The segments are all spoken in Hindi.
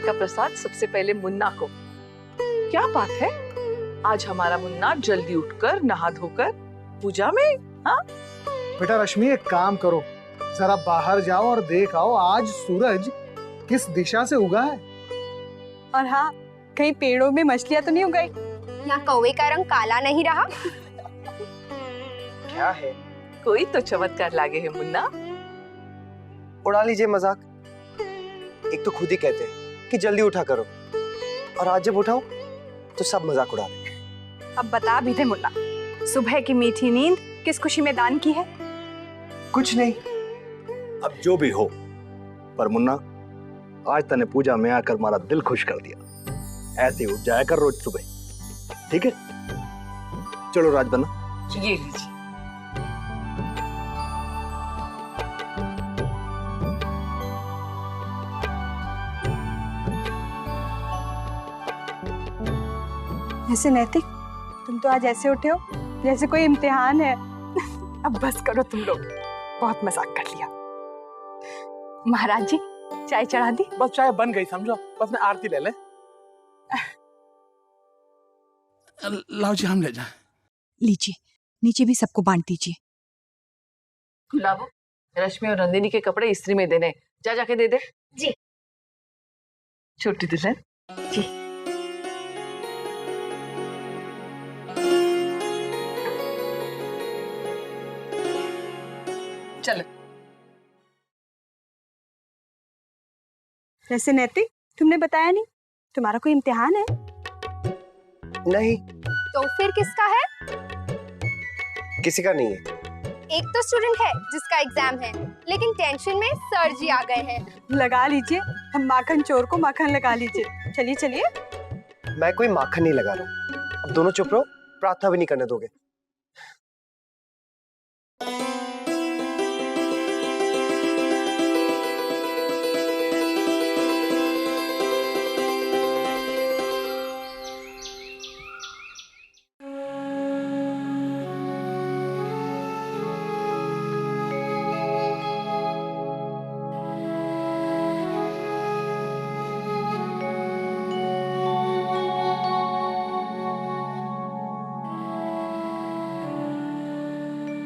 का प्रसाद सबसे पहले मुन्ना को। क्या बात है, आज हमारा मुन्ना जल्दी उठकर नहा धोकर पूजा में। हाँ बेटा रश्मि, एक काम करो, जरा बाहर जाओ और देख आओ आज सूरज किस दिशा से उगा है। और हाँ, कहीं पेड़ों में मछलियां तो नहीं उगाई? यहाँ कौवे का रंग काला नहीं रहा? क्या है? कोई तो चमत्कार लागे है मुन्ना। उड़ा लीजिए मजाक। एक तो खुद ही कहते हैं कि जल्दी उठा करो, और आज जब उठाओ तो सब मजाक उड़ा रहे हैं। अब बता भी दे मुन्ना, सुबह की मीठी नींद किस खुशी में दान की है? कुछ नहीं। अब जो भी हो, पर मुन्ना आज तने पूजा में आकर हमारा दिल खुश कर दिया। ऐसे ही उठ जाया कर रोज सुबह, ठीक है? चलो राजबन्ना, ये लीजिए। ऐसे नैतिक, तुम तो आज ऐसे उठे हो जैसे कोई इम्तिहान है। अब बस करो तुम लोग, बहुत मजाक कर लिया। महाराज जी, चाय चढ़ा दी? बस चाय बन गई समझो, बस मैं आरती ले ले। लाओ जी, हम ले जाए। लीजिए, नीचे भी सबको बांट दीजिए। गुलाबो, रश्मि और नंदिनी के कपड़े इस्त्री में देने, जा जाके दे दे। जी। छोटी दुल्हन जी। चलो। वैसे नैतिक, तुमने बताया नहीं, तुम्हारा कोई इम्तिहान है? नहीं, तो फिर किसका है? किसी का नहीं है। एक तो स्टूडेंट है जिसका एग्जाम है, लेकिन टेंशन में सर जी आ गए हैं। लगा लीजिए, हम माखन चोर को माखन लगा लीजिए। चलिए चलिए। मैं कोई माखन नहीं लगा रहा हूँ। अब दोनों चुप रहो, प्रार्थना भी नहीं करने दोगे।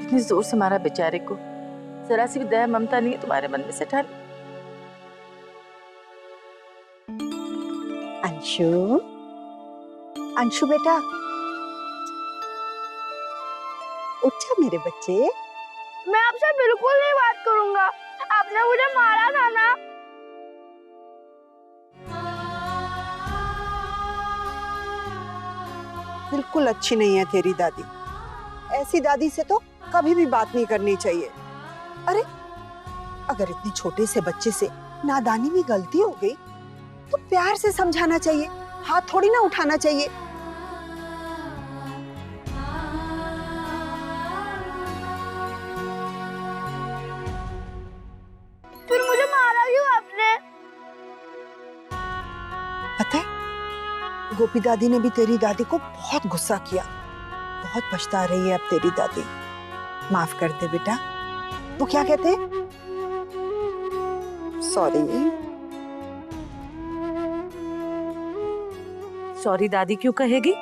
इतनी जोर से मारा बेचारे को, जरा सी भी दया ममता नहीं है तुम्हारे मन में से ठानी? अंशु, अंशु बेटा, उठ जा मेरे बच्चे। मैं आपसे बिल्कुल नहीं बात करूंगा, आपने मुझे मारा था ना। बिल्कुल अच्छी नहीं है तेरी दादी। ऐसी दादी से तो कभी भी बात नहीं करनी चाहिए। अरे, अगर इतने छोटे से बच्चे से नादानी में गलती हो गई तो प्यार से समझाना चाहिए, हाथ थोड़ी ना उठाना चाहिए। फिर मुझे मारा क्यों आपने? पता है, गोपी दादी ने भी तेरी दादी को बहुत गुस्सा किया। बहुत पछता रही है अब तेरी दादी। माफ कर दे बेटा। वो क्या कहते? सॉरी। सॉरी दादी क्यों कहेगी?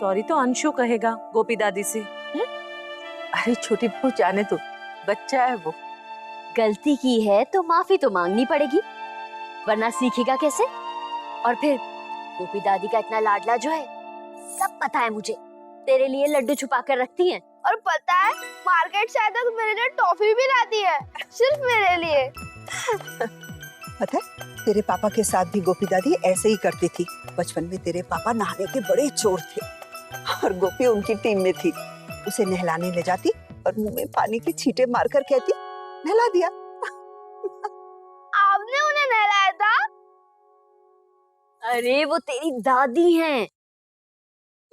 सॉरी तो अंशु कहेगा गोपी दादी से। अरे छोटी बहू, जाने तो, बच्चा है वो। गलती की है तो माफी तो मांगनी पड़ेगी, वरना सीखेगा कैसे? और फिर गोपी दादी का इतना लाडला जो है, सब पता है मुझे। तेरे लिए लड्डू छुपा कर रखती हैं। और पता है, मार्केट से आए तक मेरे लिए टॉफी भी लाती है, सिर्फ मेरे लिए। पता है, तेरे पापा के साथ भी गोपी दादी ऐसे ही करती थी। बचपन में तेरे पापा नहाने के बड़े चोर थे और गोपी उनकी टीम में थी। उसे नहलाने ले जाती और मुंह में पानी के छींटे मारकर कहती, नहला दिया। आपने उन्हें नहलाया था? अरे वो तेरी दादी हैं।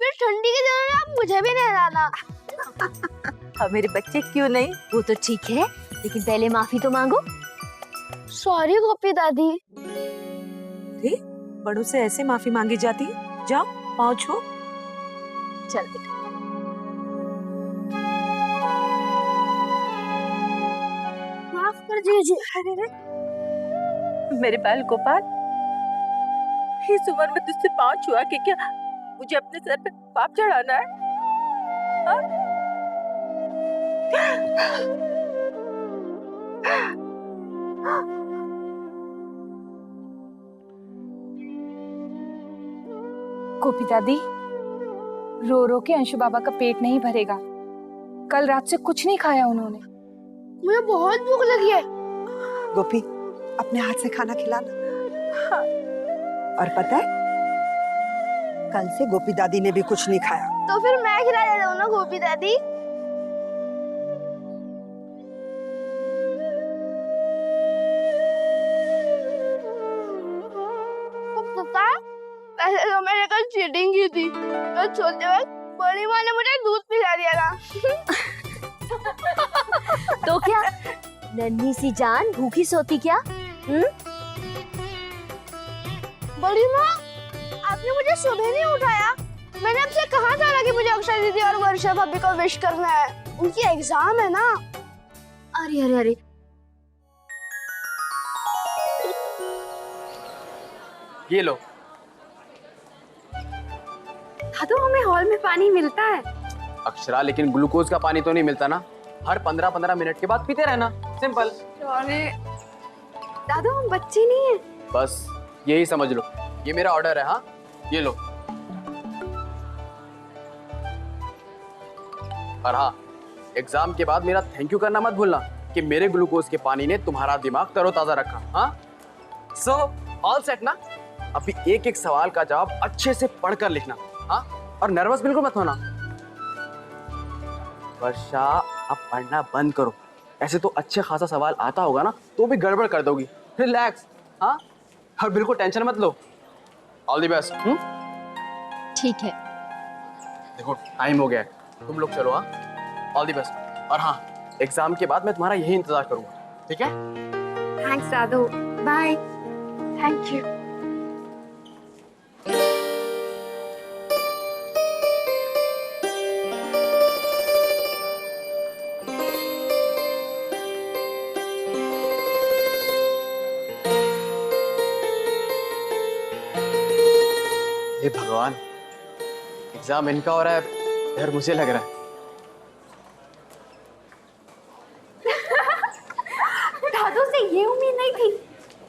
फिर ठंडी के दिनों में आप मुझे भी नहलाना। हाँ, मेरे बच्चे क्यों नहीं? वो तो ठीक है, लेकिन पहले माफी तो मांगो। सॉरी गोपी दादी। अरे, बड़ों से ऐसे माफी मांगी जाती है? जाओ, पाँव छू। चल बेटा। माफ कर दीजिए। मेरे बाल गोपाल, इस उम्र में तुझसे पाँव छुआ के क्या मुझे अपने सर पे पाप चढ़ाना है? हाँ? गोपी दादी, रो रो के अंशु बाबा का पेट नहीं भरेगा। कल रात से कुछ नहीं खाया उन्होंने। मुझे बहुत भूख लगी है। गोपी, अपने हाथ से खाना खिलाना। और पता है, कल से गोपी दादी ने भी कुछ नहीं खाया। तो फिर मैं खिला देता हूँ ना गोपी दादी। पता है, वैसे तो मैंने कल चीटिंग की थी। तो सोते वक्त बड़ी माँ ने मुझे दूध पिला दिया था। तो क्या नन्ही सी जान भूखी सोती क्या? बड़ी माँ, आपने मुझे सुबह नहीं उठाया। मैंने आपसे कहा था ना कि मुझे अक्षय दीदी और वर्षा भाभी को विश करना है। उनकी एग्जाम है ना। अरे अरे अरे, ये लो। दादू, हमें हॉल में पानी मिलता है। अक्षरा, लेकिन ग्लूकोज का पानी तो नहीं मिलता ना। हर 15-15 मिनट के बाद पीते रहना, सिंपल। अरे दादू, हम बच्चे नहीं हैं। बस यही समझ लो, ये मेरा ऑर्डर है। हाँ, ये लो। और हाँ, एग्जाम के बाद मेरा थैंक यू करना मत भूलना कि मेरे ग्लूकोज के पानी ने तुम्हारा दिमाग तरोताजा रखा। हाँ, सो ऑल सेट ना। अभी एक एक सवाल का जवाब अच्छे से पढ़कर लिखना। हाँ, और नर्वस बिल्कुल मत होना। वर्षा, अब पढ़ना बंद करो। ऐसे तो अच्छे खासा सवाल आता होगा ना, तो भी गड़बड़ कर दोगी। रिलैक्स। हाँ, और बिल्कुल टेंशन मत लो। All the best. ठीक है। देखो टाइम हो गया है, तुम लोग चलो। हाँ, ऑल द बेस्ट। और हाँ, एग्जाम के बाद मैं तुम्हारा यही इंतजार करूंगा, ठीक है? थैंक्स दादू, बाय। Thank you. हे भगवान, एग्जाम इनका हो रहा है, डर मुझे लग रहा है। दादू से ये उम्मीद नहीं थी।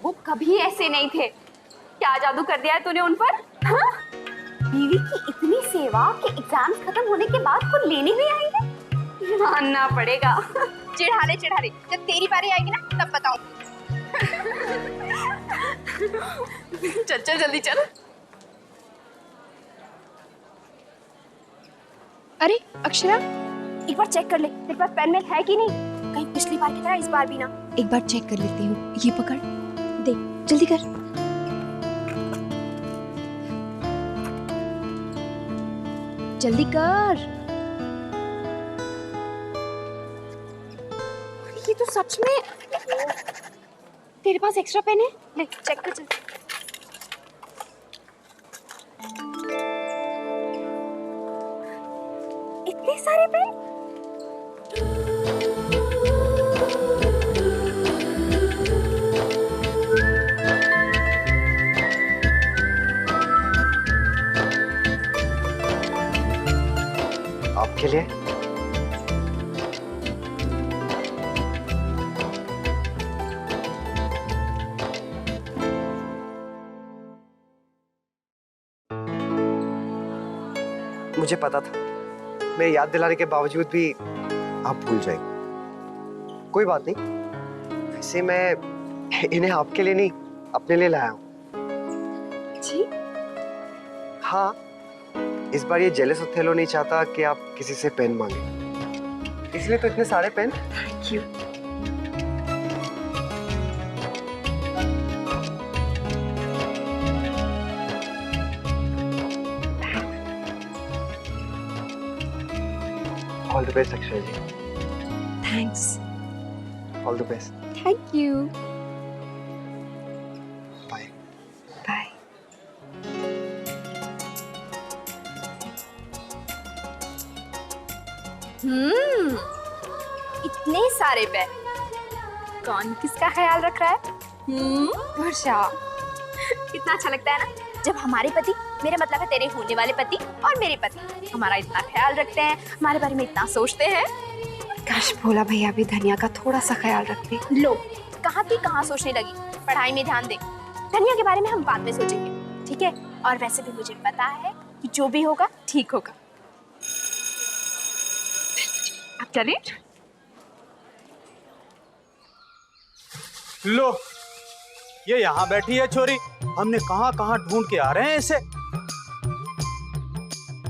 वो कभी ऐसे नहीं थे। क्या जादू कर दिया है तूने उन पर? हाँ? बीवी की इतनी सेवा कि एग्जाम्स खत्म होने के बाद वो लेने भी आएंगे? मानना पड़ेगा। चिढ़ा ले, जब तेरी बारी आएगी ना तब बताऊं। चल चल जल्दी चल। अरे अक्षरा, एक बार चेक कर ले तेरे पास पेन में है कि नहीं। कहीं पिछली बार की तरह इस बार भी ना। एक बार चेक कर लेती हूँ। ये पकड़, देख, जल्दी कर। जल्दी कर। ये तो सच में। तेरे पास एक्स्ट्रा पेन है? ले चेक कर जल्दी। इतने सारे पेन? आपके लिए। मुझे पता था, मैं याद दिलाने के बावजूद भी आप भूल जाएंगे। कोई बात नहीं, वैसे मैं इन्हें आपके लिए नहीं, अपने लिए लाया हूँ। जी? हाँ, इस बार ये जेलस ओथेलो नहीं चाहता कि आप किसी से पेन मांगे, इसलिए तो इतने सारे pen. Thank you. All the best Akshay ji. Thanks. All the best. Thank you. Bye. Bye. इतने सारे पेन। कौन किसका ख्याल रख रहा है? वर्षा। कितना अच्छा लगता है ना। जब हमारे पति, मेरा मतलब है तेरे होने वाले पति और मेरे पति, हमारा इतना ख्याल रखते हैं, हमारे बारे में इतना सोचते हैं। काश भोला भैया भी धनिया का थोड़ा सा ख्याल रखते। लो, कहाँ थी कहाँ सोचने लगी, पढ़ाई में ध्यान दे। धनिया के बारे में हम बाद में सोचेंगे, ठीक है? और वैसे भी मुझे पता है कि जो भी होगा ठीक होगा। अब चलिए। लो, ये यहाँ बैठी है छोरी, हमने कहाँ कहाँ ढूंढ के आ रहे हैं इसे।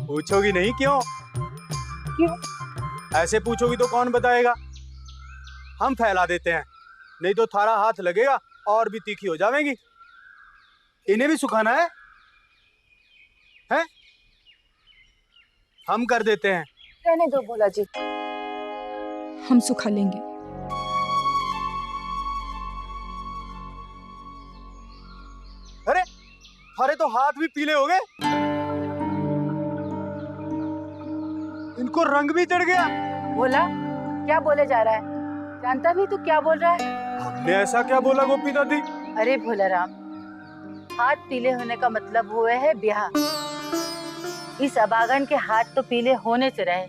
पूछोगी नहीं क्यों? क्यों? ऐसे पूछोगी तो कौन बताएगा? हम फैला देते हैं, नहीं तो थारा हाथ लगेगा और भी तीखी हो जाएगी। इन्हें भी सुखाना है? हैं? हम कर देते हैं। रहने दो भोला जी, हम सुखा लेंगे। अरे तो हाथ भी पीले हो गए, इनको रंग भी चढ़ गया। बोला क्या बोले जा रहा है? जानता भी तू क्या बोल रहा है? हमने ऐसा क्या बोला गोपी दादी? अरे भोला राम, हाथ पीले होने का मतलब हुए है ब्याह। इस अभागन के हाथ तो पीले होने से रहे,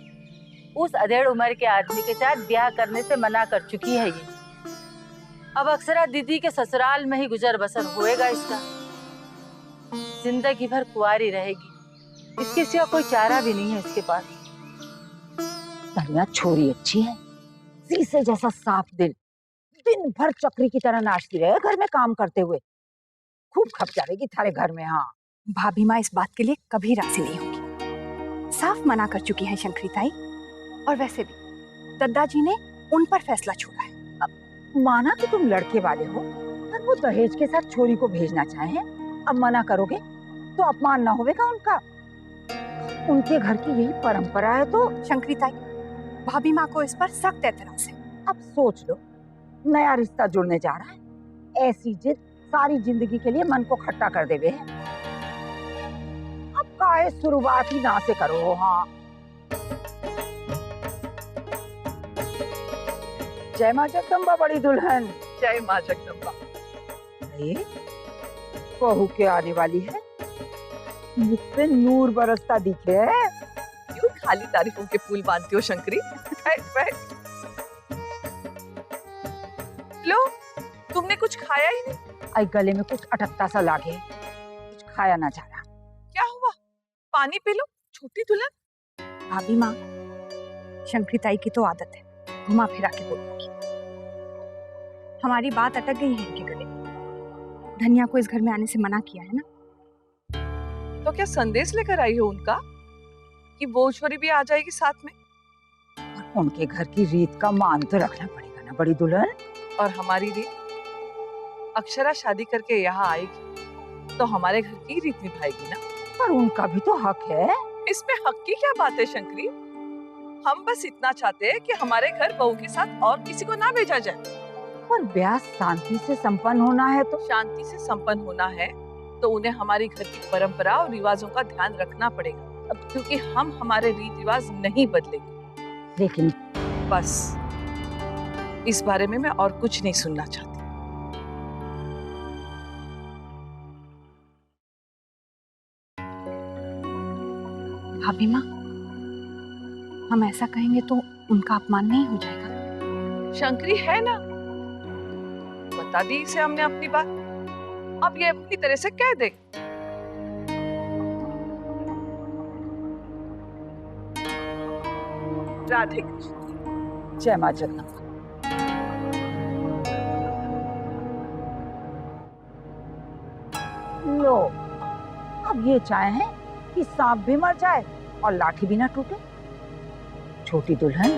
उस अधेड़ उम्र के आदमी के साथ ब्याह करने से मना कर चुकी है ये। अब अक्सरा दीदी के ससुराल में ही गुजर बसर होएगा इसका, जिंदगी भर कुंवारी रहेगी, इसके सिवा कोई चारा भी नहीं है इसके पास। धनिया छोरी अच्छी है, शीशे जैसा साफ दिल, दिन भर चक्री की तरह नाचती रहे घर में काम करते हुए, खूब खप जाएगी थारे घर में। हाँ, भाभी माँ इस बात के लिए कभी राजी नहीं होगी, साफ मना कर चुकी है शंकरी ताई। और वैसे भी दद्दा जी ने उन पर फैसला छोड़ा है। माना कि तुम लड़के वाले हो, पर वो दहेज के साथ छोरी को भेजना चाहे, अब मना करोगे तो अपमान ना होगा उनका? उनके घर की यही परंपरा है। तो शंकरी ताई, भाभी माँ को इस पर सख्त एतराज है। अब सोच लो, नया रिश्ता जुड़ने जा रहा है, ऐसी जिद सारी जिंदगी के लिए मन को खट्टा कर देवे है। अब काहे शुरुआत ही ना से करो। हाँ, जय माँ जगदम्बा बड़ी दुल्हन। जय माँ जगदम्बा। बहू के आने वाली है, मुख पे नूर बरसता दिखे है। क्यों खाली तारीफों के फूल बांधती हो शंकरी? बैठ बैठ। लो, तुमने कुछ खाया ही नहीं। आई गले में कुछ अटकता सा लागे, कुछ खाया ना जा रहा। क्या हुआ? पानी पी लो छोटी दुल्हन। भाभी माँ, शंकरी ताई की तो आदत है घुमा फिरा के बोलने की। हमारी बात अटक गई है इनके गले। धनिया को इस घर में आने से मना किया है ना। तो क्या संदेश लेकर आई हो उनका कि वो छोरी भी आ जाएगी साथ में? और उनके घर की रीत का मान तो रखना पड़ेगा ना बड़ी दुल्हन। और हमारी रीत, अक्षरा शादी करके यहाँ आएगी तो हमारे घर की रीत निभाएगी ना। पर उनका भी तो हक है। इसमें हक की क्या बात है शंकरी? हम बस इतना चाहते हैं कि हमारे घर बहू के साथ और किसी को ना भेजा जाए। पर ब्याह शांति से संपन्न होना है। तो शांति से संपन्न होना है तो उन्हें हमारी घर की परंपरा और रिवाजों का ध्यान रखना पड़ेगा, अब क्योंकि हम हमारे रीति रिवाज नहीं बदलेंगे। लेकिन बस इस बारे में मैं और कुछ नहीं सुनना चाहती। भाभी माँ, हम ऐसा कहेंगे तो उनका अपमान नहीं हो जाएगा? शंकरी है ना, बता दी इसे हमने अपनी बात, अब ये अपनी तरह से कह दे। राधे कृष्ण। जय माँ जगदम्बा। लो, अब ये चाहे कि सांप भी मर जाए और लाठी भी ना टूटे। छोटी दुल्हन,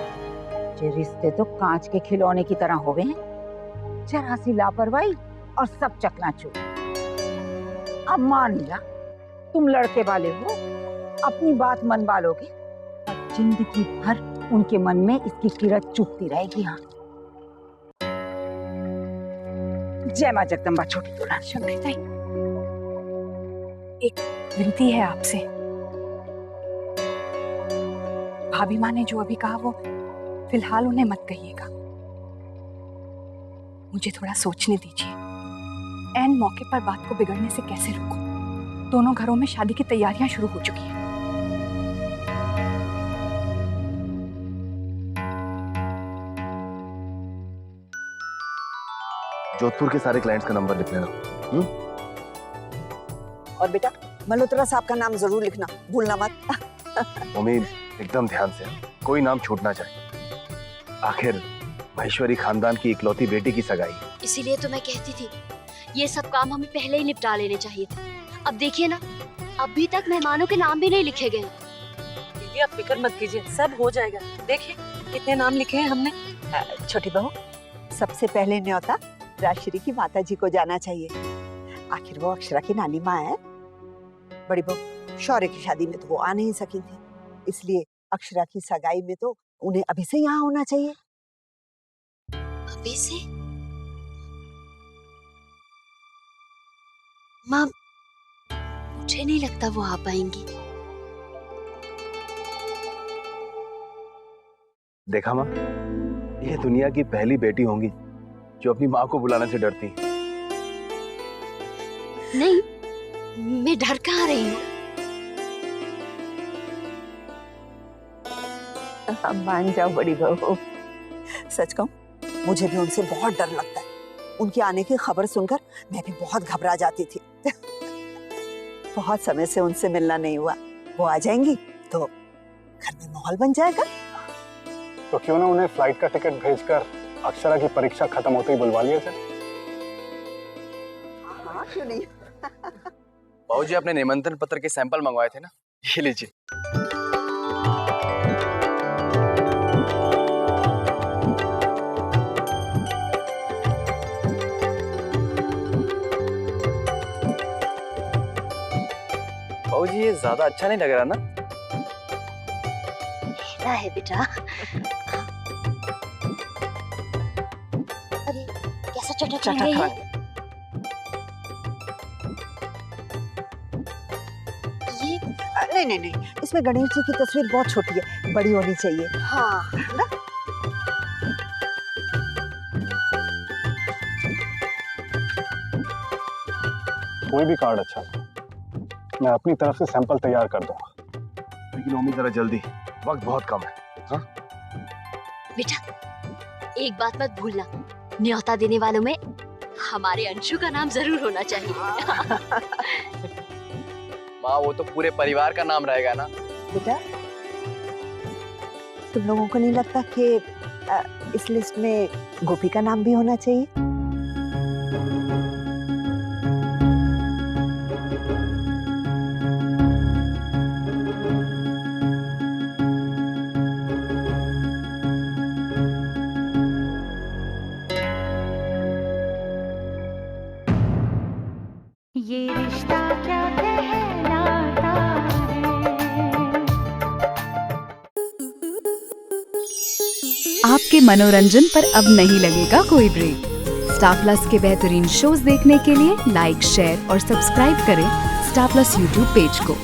ये रिश्ते तो कांच के खिलौने की तरह होवे हैं, जरा सी लापरवाही और सब चकनाचूर। अब मान लिया तुम लड़के वाले हो, अपनी बात मनवा लोगे और जिंदगी भर उनके मन में इसकी किरण चुभती रहेगी। हाँ, जय माँ जगदम्बा। छोटी दुल्हन। शंकरी ताई, एक विनती है आपसे। भाभी माँ ने जो अभी कहा वो फिलहाल उन्हें मत कहिएगा, मुझे थोड़ा सोचने दीजिए। ऐन मौके पर बात को बिगड़ने से कैसे रोकूं? दोनों घरों में शादी की तैयारियां शुरू हो चुकी हैं। जोधपुर के सारे क्लाइंट्स का नंबर लिख लेना। और बेटा मल्होत्रा साहब का नाम जरूर लिखना, भूलना मत। मम्मी एकदम ध्यान से, कोई नाम छूटना चाहिए। आखिर महेश्वरी खानदान की इकलौती बेटी की सगाई। इसीलिए तो मैं कहती थी ये सब काम हमें पहले ही निपटा लेने चाहिए थे। अब देखिए ना, अभी तक मेहमानों के नाम भी नहीं लिखे गए। दीदी आप फिक्र मत कीजिए, सब हो जाएगा। देखिए कितने नाम लिखे हैं हमने। छोटी बहू, सबसे पहले न्योता राजश्री की माता जी को जाना चाहिए। आखिर वो अक्षरा की नानी माँ है। बड़ी बहू, शौर्य की शादी में तो वो आ नहीं सकी थी, इसलिए अक्षरा की सगाई में तो उन्हें अभी से यहाँ होना चाहिए। अभी से? माँ, मुझे नहीं लगता वो आ पाएंगी। देखा माँ, ये दुनिया की पहली बेटी होंगी जो अपनी माँ को बुलाने से डरती। नहीं, मैं डर कहाँ रही हूँ। मान जाओ बड़ी बहू, सच कहूं मुझे भी उनसे बहुत डर लगता है। उनके आने की खबर सुनकर मैं भी बहुत घबरा जाती थी। बहुत समय से उनसे मिलना नहीं हुआ। वो आ जाएंगी तो घर में माहौल बन जाएगा। तो क्यों ना उन्हें फ्लाइट का टिकट भेजकर अक्षरा की परीक्षा खत्म होते ही बुलवा लिया जाए। हाँ, क्यों नहीं। बाबूजी अपने निमंत्रण पत्र के सैंपल मंगवाए थे ना, ये लीजिए। बाबूजी ये ज्यादा अच्छा नहीं लग रहा ना? क्या है बेटा? अरे कैसा चटक रहा है ये? नहीं, इसमें गणेश जी की तस्वीर बहुत छोटी है, बड़ी होनी चाहिए। हाँ ना? कोई भी कार्ड अच्छा है, मैं अपनी तरफ से सैंपल तैयार कर दूंगा। लेकिन मम्मी जरा जल्दी, वक्त बहुत कम है। हाँ? बेटा एक बात मत भूलना, न्योता देने वालों में हमारे अंशु का नाम जरूर होना चाहिए। माँ वो तो पूरे परिवार का नाम रहेगा ना। बेटा तुम लोगों को नहीं लगता कि इस लिस्ट में गोपी का नाम भी होना चाहिए? ये रिश्ता क्या कहलाता है। आपके मनोरंजन पर अब नहीं लगेगा कोई ब्रेक। स्टार प्लस के बेहतरीन शोज देखने के लिए लाइक, शेयर और सब्सक्राइब करें स्टार प्लस यूट्यूब पेज को।